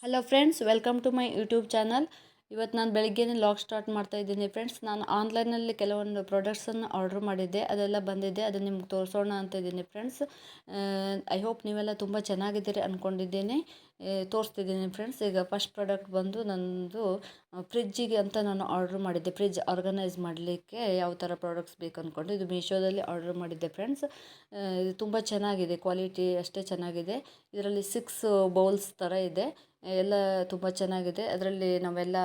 Hello friends, welcome to my YouTube channel. ಇವತ್ತು ನಾನು ಬೆಳಿಗ್ಗೆನೇ log start ಮಾಡ್ತಾ ಇದ್ದೀನಿ ಫ್ರೆಂಡ್ಸ್. ನಾನು ಆನ್ಲೈನಲ್ಲಿ ಕೆಲವೊಂದು ಪ್ರಾಡಕ್ಟ್ಸನ್ನು ಆರ್ಡ್ರ್ ಮಾಡಿದ್ದೆ, ಅದೆಲ್ಲ ಬಂದಿದೆ. ಅದನ್ನು ನಿಮ್ಗೆ ತೋರಿಸೋಣ ಅಂತ ಇದ್ದೀನಿ ಫ್ರೆಂಡ್ಸ್. ಐ ಹೋಪ್ ನೀವೆಲ್ಲ ತುಂಬ ಚೆನ್ನಾಗಿದ್ದೀರಿ ಅಂದ್ಕೊಂಡಿದ್ದೀನಿ. ತೋರಿಸ್ತಿದ್ದೀನಿ ಫ್ರೆಂಡ್ಸ್. ಈಗ ಫಸ್ಟ್ ಪ್ರಾಡಕ್ಟ್ ಬಂದು ನನ್ನದು ಫ್ರಿಜ್ಜಿಗೆ ಅಂತ ನಾನು ಆರ್ಡ್ರ್ ಮಾಡಿದ್ದೆ. ಫ್ರಿಜ್ ಆರ್ಗನೈಸ್ ಮಾಡಲಿಕ್ಕೆ ಯಾವ ಥರ ಪ್ರಾಡಕ್ಟ್ಸ್ ಬೇಕು ಅಂದ್ಕೊಂಡು ಇದು ಮೀಶೋದಲ್ಲಿ ಆರ್ಡ್ರ್ ಮಾಡಿದ್ದೆ ಫ್ರೆಂಡ್ಸ್. ಇದು ತುಂಬ ಚೆನ್ನಾಗಿದೆ, ಕ್ವಾಲಿಟಿ ಅಷ್ಟೇ ಚೆನ್ನಾಗಿದೆ. ಇದರಲ್ಲಿ 6 ಬೌಲ್ಸ್ ಥರ ಇದೆ, ಎಲ್ಲ ತುಂಬ ಚೆನ್ನಾಗಿದೆ. ಅದರಲ್ಲಿ ನಾವೆಲ್ಲ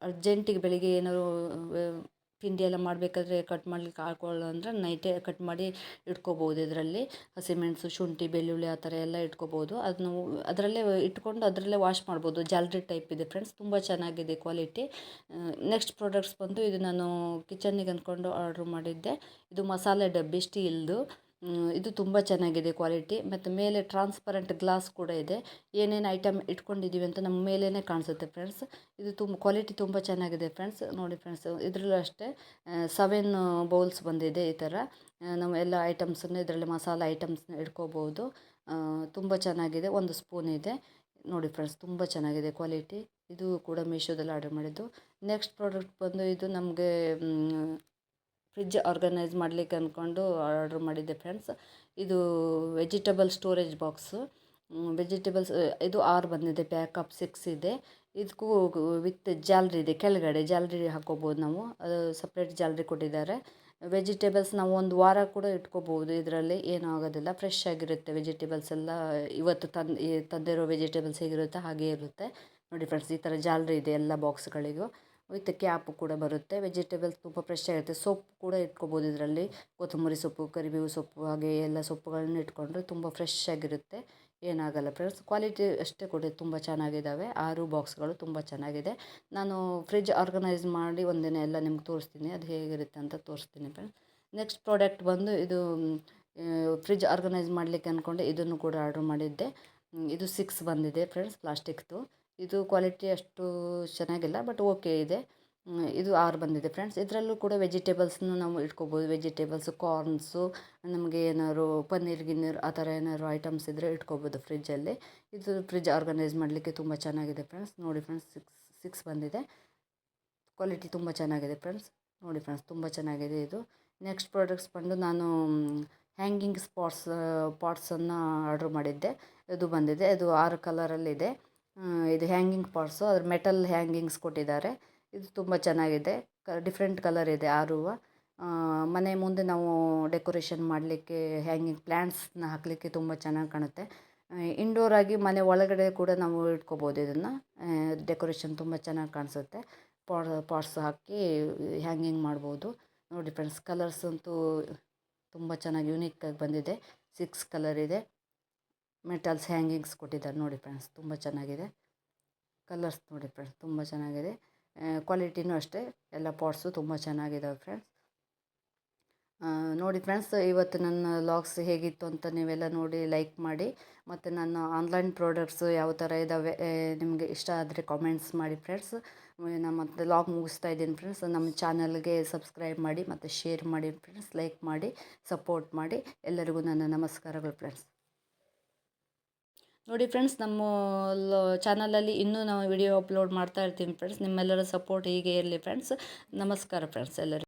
ಅರ್ಜೆಂಟಿಗೆ ಬೆಳಿಗ್ಗೆ ಏನಾದ್ರು ತಿಂಡಿ ಎಲ್ಲ ಮಾಡಬೇಕಾದ್ರೆ ಕಟ್ ಮಾಡಲಿಕ್ಕೆ ಹಾಕೊಳ್ಳೋ ಅಂದರೆ ನೈಟೇ ಕಟ್ ಮಾಡಿ ಇಟ್ಕೋಬೋದು. ಇದರಲ್ಲಿ ಹಸಿಮೆಣಸು, ಶುಂಠಿ, ಬೆಳ್ಳುಳ್ಳಿ ಆ ಥರ ಎಲ್ಲ ಇಟ್ಕೋಬೋದು. ಅದನ್ನು ಅದರಲ್ಲೇ ಇಟ್ಕೊಂಡು ಅದರಲ್ಲೇ ವಾಶ್ ಮಾಡ್ಬೋದು. ಜಾಲರಿ ಟೈಪ್ ಇದೆ ಫ್ರೆಂಡ್ಸ್, ತುಂಬ ಚೆನ್ನಾಗಿದೆ ಕ್ವಾಲಿಟಿ. ನೆಕ್ಸ್ಟ್ ಪ್ರಾಡಕ್ಟ್ಸ್ ಬಂದು ಇದು ನಾನು ಕಿಚನ್ನಿಗೆ ಅಂದ್ಕೊಂಡು ಆರ್ಡ್ರ್ ಮಾಡಿದ್ದೆ. ಇದು ಮಸಾಲೆ ಡಬ್ಬಿ ಸ್ಟೀಲ್ದು. ಇದು ತುಂಬ ಚೆನ್ನಾಗಿದೆ ಕ್ವಾಲಿಟಿ. ಮತ್ತು ಮೇಲೆ ಟ್ರಾನ್ಸ್ಪರೆಂಟ್ ಗ್ಲಾಸ್ ಕೂಡ ಇದೆ. ಏನೇನು ಐಟಮ್ ಇಟ್ಕೊಂಡಿದ್ದೀವಿ ಅಂತ ನಮ್ಮ ಮೇಲೇ ಕಾಣಿಸುತ್ತೆ ಫ್ರೆಂಡ್ಸ್. ಇದು ಕ್ವಾಲಿಟಿ ತುಂಬ ಚೆನ್ನಾಗಿದೆ ಫ್ರೆಂಡ್ಸ್. ನೋಡಿ ಫ್ರೆಂಡ್ಸ್, ಇದರಲ್ಲೂ ಅಷ್ಟೇ 7 ಬೌಲ್ಸ್ ಬಂದಿದೆ. ಈ ಥರ ನಾವು ಎಲ್ಲ ಐಟಮ್ಸನ್ನು ಇದರಲ್ಲಿ ಮಸಾಲೆ ಐಟಮ್ಸ್ನ ಇಟ್ಕೋಬೋದು. ತುಂಬ ಚೆನ್ನಾಗಿದೆ. 1 ಸ್ಪೂನ್ ಇದೆ. ನೋಡಿ ಫ್ರೆಂಡ್ಸ್, ತುಂಬ ಚೆನ್ನಾಗಿದೆ ಕ್ವಾಲಿಟಿ. ಇದು ಕೂಡ ಮೀಶೋದಲ್ಲಿ ಆರ್ಡರ್ ಮಾಡಿದ್ದು. ನೆಕ್ಸ್ಟ್ ಪ್ರಾಡಕ್ಟ್ ಬಂದು ಇದು ನಮಗೆ ಫ್ರಿಜ್ ಆರ್ಗನೈಸ್ ಮಾಡಲಿಕ್ಕೆ ಅಂದ್ಕೊಂಡು ಆರ್ಡ್ರ್ ಮಾಡಿದ್ದೆ ಫ್ರೆಂಡ್ಸ್. ಇದು ವೆಜಿಟೇಬಲ್ ಸ್ಟೋರೇಜ್ ಬಾಕ್ಸು. ವೆಜಿಟೇಬಲ್ಸ್ ಇದು 6 ಬಂದಿದೆ, ಪ್ಯಾಕಪ್ 6 ಇದೆ. ಇದಕ್ಕೂ ವಿತ್ ಜಾಲರಿ ಇದೆ, ಕೆಳಗಡೆ ಜಾಲರಿ ಹಾಕ್ಕೋಬೋದು ನಾವು. ಅದು ಸಪ್ರೇಟ್ ಜಾಲರಿ ಕೊಟ್ಟಿದ್ದಾರೆ. ವೆಜಿಟೇಬಲ್ಸ್ ನಾವು 1 ವಾರ ಕೂಡ ಇಟ್ಕೋಬೋದು. ಇದರಲ್ಲಿ ಏನೂ ಆಗೋದಿಲ್ಲ, ಫ್ರೆಶ್ ಆಗಿರುತ್ತೆ. ವೆಜಿಟೇಬಲ್ಸ್ ಎಲ್ಲ ಇವತ್ತು ತಂದಿರೋ ವೆಜಿಟೇಬಲ್ಸ್ ಹೇಗಿರುತ್ತೆ ಹಾಗೇ ಇರುತ್ತೆ. ನೋಡಿ ಫ್ರೆಂಡ್ಸ್, ಈ ಥರ ಜಾಲರಿ ಇದೆ ಎಲ್ಲ ಬಾಕ್ಸ್ಗಳಿಗೂ, ವಿತ್ ಕ್ಯಾಪು ಕೂಡ ಬರುತ್ತೆ. ವೆಜಿಟೇಬಲ್ಸ್ ತುಂಬ ಫ್ರೆಶ್ ಆಗಿರುತ್ತೆ. ಸೊಪ್ಪು ಕೂಡ ಇಟ್ಕೋಬೋದು ಇದರಲ್ಲಿ. ಕೊತ್ತಂಬರಿ ಸೊಪ್ಪು, ಕರಿಬೇವು ಸೊಪ್ಪು, ಹಾಗೆ ಎಲ್ಲ ಸೊಪ್ಪುಗಳನ್ನ ಇಟ್ಕೊಂಡ್ರೆ ತುಂಬ ಫ್ರೆಶ್ ಆಗಿರುತ್ತೆ, ಏನಾಗಲ್ಲ ಫ್ರೆಂಡ್ಸ್. ಕ್ವಾಲಿಟಿ ಅಷ್ಟೇ ಕೂಡ ತುಂಬ ಚೆನ್ನಾಗಿದ್ದಾವೆ. 6 ಬಾಕ್ಸ್ಗಳು ತುಂಬ ಚೆನ್ನಾಗಿದೆ. ನಾನು ಫ್ರಿಜ್ ಆರ್ಗನೈಸ್ ಮಾಡಿ ಒಂದಿನ ಎಲ್ಲ ನಿಮ್ಗೆ ತೋರಿಸ್ತೀನಿ, ಅದು ಹೇಗಿರುತ್ತೆ ಅಂತ ತೋರಿಸ್ತೀನಿ ಫ್ರೆಂಡ್ಸ್. ನೆಕ್ಸ್ಟ್ ಪ್ರಾಡಕ್ಟ್ ಬಂದು ಇದು ಫ್ರಿಜ್ ಆರ್ಗನೈಸ್ ಮಾಡಲಿಕ್ಕೆ ಅಂದ್ಕೊಂಡೆ ಇದನ್ನು ಕೂಡ ಆರ್ಡ್ರ್ ಮಾಡಿದ್ದೆ. ಇದು 6 ಬಂದಿದೆ ಫ್ರೆಂಡ್ಸ್, ಪ್ಲಾಸ್ಟಿಕ್ದು. ಇದು ಕ್ವಾಲಿಟಿ ಅಷ್ಟು ಚೆನ್ನಾಗಿಲ್ಲ, ಬಟ್ ಓಕೆ ಇದೆ. ಇದು 6 ಬಂದಿದೆ ಫ್ರೆಂಡ್ಸ್. ಇದರಲ್ಲೂ ಕೂಡ ವೆಜಿಟೇಬಲ್ಸ್ನು ನಾವು ಇಟ್ಕೋಬೋದು. ವೆಜಿಟೇಬಲ್ಸು, ಕಾರ್ನ್ಸು, ನಮಗೆ ಏನಾದ್ರು ಪನ್ನೀರ್ ಗಿನ್ನೀರ್ ಆ ಥರ ಏನಾದ್ರು ಐಟಮ್ಸ್ ಇದ್ದರೆ ಇಟ್ಕೋಬೋದು ಫ್ರಿಜ್ಜಲ್ಲಿ. ಇದು ಫ್ರಿಜ್ ಆರ್ಗನೈಸ್ ಮಾಡಲಿಕ್ಕೆ ತುಂಬ ಚೆನ್ನಾಗಿದೆ ಫ್ರೆಂಡ್ಸ್. ನೋಡಿ ಫ್ರೆಂಡ್ಸ್, 6 ಬಂದಿದೆ. ಕ್ವಾಲಿಟಿ ತುಂಬ ಚೆನ್ನಾಗಿದೆ ಫ್ರೆಂಡ್ಸ್. ನೋಡಿ ಫ್ರೆಂಡ್ಸ್, ತುಂಬ ಚೆನ್ನಾಗಿದೆ ಇದು. ನೆಕ್ಸ್ಟ್ ಪ್ರಾಡಕ್ಟ್ಸ್ ಬಂದು ನಾನು ಹ್ಯಾಂಗಿಂಗ್ ಪಾಟ್ಸನ್ನು ಆರ್ಡ್ರ್ ಮಾಡಿದ್ದೆ. ಇದು ಬಂದಿದೆ. ಇದು 6 ಕಲರಲ್ಲಿದೆ. ಇದು ಹ್ಯಾಂಗಿಂಗ್ ಪಾಟ್ಸು, ಅದ್ರ ಮೆಟಲ್ ಹ್ಯಾಂಗಿಂಗ್ಸ್ ಕೊಟ್ಟಿದ್ದಾರೆ. ಇದು ತುಂಬ ಚೆನ್ನಾಗಿದೆ. ಡಿಫ್ರೆಂಟ್ ಕಲರ್ ಇದೆ 6. ಮನೆ ಮುಂದೆ ನಾವು ಡೆಕೋರೇಷನ್ ಮಾಡಲಿಕ್ಕೆ ಹ್ಯಾಂಗಿಂಗ್ ಪ್ಲ್ಯಾಂಟ್ಸ್ನ ಹಾಕಲಿಕ್ಕೆ ತುಂಬ ಚೆನ್ನಾಗಿ ಕಾಣುತ್ತೆ. ಇಂಡೋರ್ ಆಗಿ ಮನೆ ಒಳಗಡೆ ಕೂಡ ನಾವು ಇಟ್ಕೋಬೋದು ಇದನ್ನು. ಡೆಕೋರೇಷನ್ ತುಂಬ ಚೆನ್ನಾಗಿ ಕಾಣಿಸುತ್ತೆ. ಪಾಟ್ಸ್ ಹಾಕಿ ಹ್ಯಾಂಗಿಂಗ್ ಮಾಡ್ಬೋದು. ನೋಡಿ ಫ್ರೆಂಡ್ಸ್, ಕಲರ್ಸ್ ಅಂತೂ ತುಂಬ ಚೆನ್ನಾಗಿ ಯುನೀಕಾಗಿ ಬಂದಿದೆ. 6 ಕಲರ್ ಇದೆ. ಮೆಟಲ್ಸ್ ಹ್ಯಾಂಗಿಂಗ್ಸ್ ಕೊಟ್ಟಿದ್ದಾರೆ. ನೋಡಿ ಫ್ರೆಂಡ್ಸ್, ತುಂಬ ಚೆನ್ನಾಗಿದೆ. ಕಲರ್ಸ್ ನೋಡಿ ಫ್ರೆಂಡ್ಸ್, ತುಂಬ ಚೆನ್ನಾಗಿದೆ. ಕ್ವಾಲಿಟಿನೂ ಅಷ್ಟೇ, ಎಲ್ಲ ಪಾಟ್ಸು ತುಂಬ ಚೆನ್ನಾಗಿದ್ದಾವೆ ಫ್ರೆಂಡ್ಸ್. ನೋಡಿ ಫ್ರೆಂಡ್ಸ್, ಇವತ್ತು ನನ್ನ ಲಾಗ್ಸ್ ಹೇಗಿತ್ತು ಅಂತ ನೀವೆಲ್ಲ ನೋಡಿ ಲೈಕ್ ಮಾಡಿ. ಮತ್ತು ನನ್ನ ಆನ್ಲೈನ್ ಪ್ರಾಡಕ್ಟ್ಸು ಯಾವ ಥರ ಇದ್ದಾವೆ ನಿಮಗೆ ಇಷ್ಟ ಆದರೆ ಕಾಮೆಂಟ್ಸ್ ಮಾಡಿ ಫ್ರೆಂಡ್ಸ್. ನಾನು ಮತ್ತೆ ಲಾಗ್ ಮುಗಿಸ್ತಾ ಇದ್ದೀನಿ ಫ್ರೆಂಡ್ಸ್. ನಮ್ಮ ಚಾನಲ್ಗೆ ಸಬ್ಸ್ಕ್ರೈಬ್ ಮಾಡಿ ಮತ್ತು ಶೇರ್ ಮಾಡಿ ಫ್ರೆಂಡ್ಸ್, ಲೈಕ್ ಮಾಡಿ, ಸಪೋರ್ಟ್ ಮಾಡಿ. ಎಲ್ಲರಿಗೂ ನನ್ನ ನಮಸ್ಕಾರಗಳು ಫ್ರೆಂಡ್ಸ್. ನೋಡಿ ಫ್ರೆಂಡ್ಸ್, ನಮ್ಮ ಚಾನಲಲ್ಲಿ ಇನ್ನೂ ನಾವು ವಿಡಿಯೋ ಅಪ್ಲೋಡ್ ಮಾಡ್ತಾ ಇರ್ತೀವಿ ಫ್ರೆಂಡ್ಸ್. ನಿಮ್ಮೆಲ್ಲರ ಸಪೋರ್ಟ್ ಹೀಗೆ ಇರಲಿ ಫ್ರೆಂಡ್ಸ್. ನಮಸ್ಕಾರ ಫ್ರೆಂಡ್ಸ್ ಎಲ್ಲರಿಗೂ.